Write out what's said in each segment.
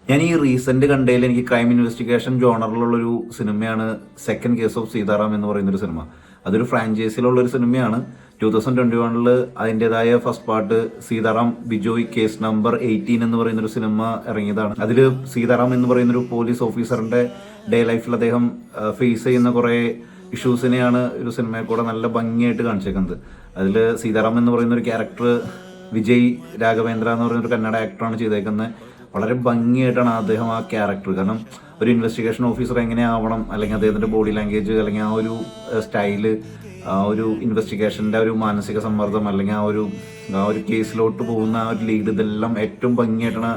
ഞാൻ ഈ റീസെന്റ് കണ്ടതിൽ എനിക്ക് ക്രൈം ഇൻവെസ്റ്റിഗേഷൻ ജോണറിലുള്ളൊരു സിനിമയാണ് സെക്കൻഡ് കേസ് ഓഫ് സീതാറാം എന്ന് പറയുന്നൊരു സിനിമ. അതൊരു ഫ്രാഞ്ചൈസിലുള്ള ഒരു സിനിമയാണ്. 2021 അതിൻ്റെതായ first part Sitaram Bijoy case number 18 എന്ന് പറയുന്നൊരു സിനിമ ഇറങ്ങിയതാണ്. അതിൽ സീതാറാം എന്ന് പറയുന്നൊരു പോലീസ് ഓഫീസറിന്റെ ഡേ ലൈഫിൽ അദ്ദേഹം ഫേസ് ചെയ്യുന്ന കുറേ ഇഷ്യൂസിനെയാണ് ഒരു സിനിമയിൽ കൂടെ നല്ല ഭംഗിയായിട്ട് കാണിച്ചേക്കുന്നത്. അതിൽ സീതാറാം എന്ന് പറയുന്ന ഒരു ക്യാരക്ടർ വിജയ് രാഘവേന്ദ്ര എന്ന് പറയുന്ന ഒരു കന്നഡ ആക്ടറാണ് ചെയ്തേക്കുന്നത്. വളരെ ഭംഗിയായിട്ടാണ് അദ്ദേഹം ആ ക്യാരക്ടർ, കാരണം ഒരു ഇൻവെസ്റ്റിഗേഷൻ ഓഫീസർ എങ്ങനെയാവണം, അല്ലെങ്കിൽ അദ്ദേഹത്തിൻ്റെ ബോഡി ലാംഗ്വേജ്, അല്ലെങ്കിൽ ആ ഒരു സ്റ്റൈല്, ആ ഒരു ഇൻവെസ്റ്റിഗേഷൻ്റെ ഒരു മാനസിക സമ്മർദ്ദം, അല്ലെങ്കിൽ ആ ഒരു കേസിലോട്ട് പോകുന്ന ആ ഒരു ലീഡ്, ഇതെല്ലാം ഏറ്റവും ഭംഗിയായിട്ടാണ്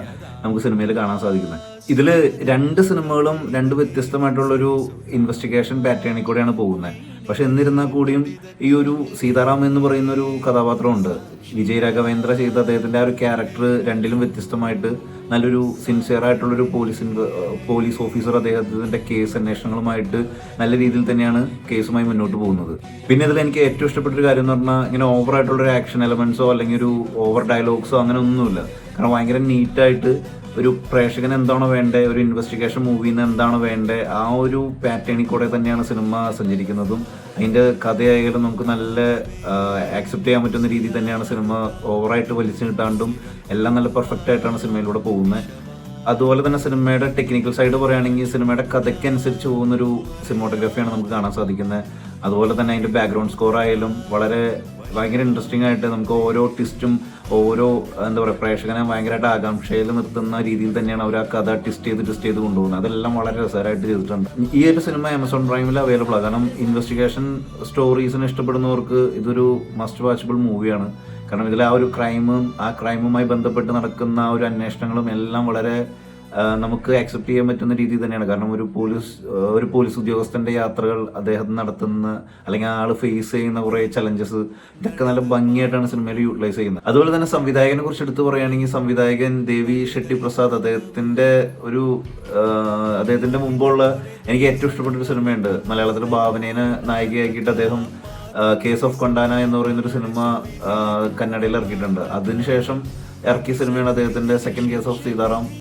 നമുക്ക് സിനിമയിൽ കാണാൻ സാധിക്കുന്നത്. ഇതിൽ രണ്ട് സിനിമകളും രണ്ട് വ്യത്യസ്തമായിട്ടുള്ളൊരു ഇൻവെസ്റ്റിഗേഷൻ പാറ്റേണിൽ കൂടെയാണ് പോകുന്നത്. പക്ഷെ എന്നിരുന്നാൽ കൂടിയും ഈ ഒരു സീതാറാം എന്ന് പറയുന്ന ഒരു കഥാപാത്രമുണ്ട്. വിജയ് രാഘവേന്ദ്ര ചെയ്ത അദ്ദേഹത്തിന്റെ ആ ഒരു ക്യാരക്ടർ രണ്ടിലും വ്യത്യസ്തമായിട്ട് നല്ലൊരു സിൻസിയർ ആയിട്ടുള്ളൊരു പോലീസ് ഓഫീസർ അദ്ദേഹത്തിന്റെ കേസ് അന്വേഷണങ്ങളുമായിട്ട് നല്ല രീതിയിൽ തന്നെയാണ് കേസുമായി മുന്നോട്ട് പോകുന്നത്. പിന്നെ ഇതിൽ എനിക്ക് ഏറ്റവും ഇഷ്ടപ്പെട്ടൊരു കാര്യം എന്ന് പറഞ്ഞാൽ, ഇങ്ങനെ ഓവർ ആയിട്ടുള്ളൊരു ആക്ഷൻ എലമെന്റ്സോ അല്ലെങ്കിൽ ഒരു ഓവർ ഡയലോഗ്സോ അങ്ങനെ ഒന്നുമില്ല. കാരണം ഭയങ്കര നീറ്റായിട്ട് ഒരു പ്രേക്ഷകന് എന്താണോ വേണ്ടത്, ഒരു ഇൻവെസ്റ്റിഗേഷൻ മൂവിയിൽ നിന്ന് എന്താണോ വേണ്ടത്, ആ ഒരു പാറ്റേണിൽ കൂടെ തന്നെയാണ് സിനിമ സഞ്ചരിക്കുന്നതും. അതിൻ്റെ കഥയായാലും നമുക്ക് നല്ല ആക്സെപ്റ്റ് ചെയ്യാൻ പറ്റുന്ന രീതിയിൽ തന്നെയാണ് സിനിമ ഓവറായിട്ട് വലിച്ചു കിട്ടാണ്ടും എല്ലാം നല്ല പെർഫെക്റ്റ് ആയിട്ടാണ് സിനിമയിലൂടെ പോകുന്നത്. അതുപോലെ തന്നെ സിനിമയുടെ ടെക്നിക്കൽ സൈഡ് പറയുകയാണെങ്കിൽ സിനിമയുടെ കഥയ്ക്കനുസരിച്ച് പോകുന്നൊരു സിനിമോട്ടോഗ്രാഫിയാണ് നമുക്ക് കാണാൻ സാധിക്കുന്നത്. അതുപോലെ തന്നെ അതിൻ്റെ ബാക്ക്ഗ്രൗണ്ട് സ്കോർ ആയാലും ഭയങ്കര ഇൻട്രസ്റ്റിംഗ് ആയിട്ട് നമുക്ക് ഓരോ ട്വിസ്റ്റും എന്താ പറയുക, പ്രേക്ഷകനെ ഭയങ്കരമായിട്ട് ആകാംക്ഷയിൽ നിർത്തുന്ന രീതിയിൽ തന്നെയാണ് അവർ ആ കഥ ട്വിസ്റ്റ് ചെയ്ത് കൊണ്ടുപോകുന്നത്. അതെല്ലാം വളരെ രസകരമായിട്ട് ചെയ്തിട്ടുണ്ട്. ഈ ഒരു സിനിമ ആമസോൺ പ്രൈമിൽ അവൈലബിൾ ആണ്. കാരണം ഇൻവെസ്റ്റിഗേഷൻ സ്റ്റോറീസിനെ ഇഷ്ടപ്പെടുന്നവർക്ക് ഇതൊരു മസ്റ്റ് വാച്ചബിൾ മൂവിയാണ്. കാരണം ഇതിൽ ആ ഒരു ക്രൈമുമായി ബന്ധപ്പെട്ട് നടക്കുന്ന ആ ഒരു അന്വേഷണങ്ങളും എല്ലാം വളരെ നമുക്ക് ആക്സെപ്റ്റ് ചെയ്യാൻ പറ്റുന്ന രീതിയിൽ തന്നെയാണ്. കാരണം ഒരു പോലീസ് ഉദ്യോഗസ്ഥന്റെ യാത്രകൾ, അദ്ദേഹം നടത്തുന്ന അല്ലെങ്കിൽ ആൾ ഫേസ് ചെയ്യുന്ന കുറേ ചലഞ്ചസ്, ഇതൊക്കെ നല്ല ഭംഗിയായിട്ടാണ് സിനിമയിൽ യൂട്ടിലൈസ് ചെയ്യുന്നത്. അതുപോലെ തന്നെ സംവിധായകനെ കുറിച്ച് എടുത്തു പറയുകയാണെങ്കിൽ, സംവിധായകൻ ദേവി ഷെട്ടി പ്രസാദ്, അദ്ദേഹത്തിന്റെ മുമ്പുള്ള എനിക്ക് ഏറ്റവും ഇഷ്ടപ്പെട്ടൊരു സിനിമയുണ്ട്. മലയാളത്തിൽ ഭാവനേനെ നായികയാക്കിയിട്ട് അദ്ദേഹം കേസ് ഓഫ് കൊണ്ടാന എന്ന് പറയുന്നൊരു സിനിമ കന്നഡയിൽ ഇറക്കിയിട്ടുണ്ട്. അതിനുശേഷം ഇറക്കിയ സിനിമയാണ് അദ്ദേഹത്തിന്റെ സെക്കൻഡ് കേസ് ഓഫ് സീതാറാം.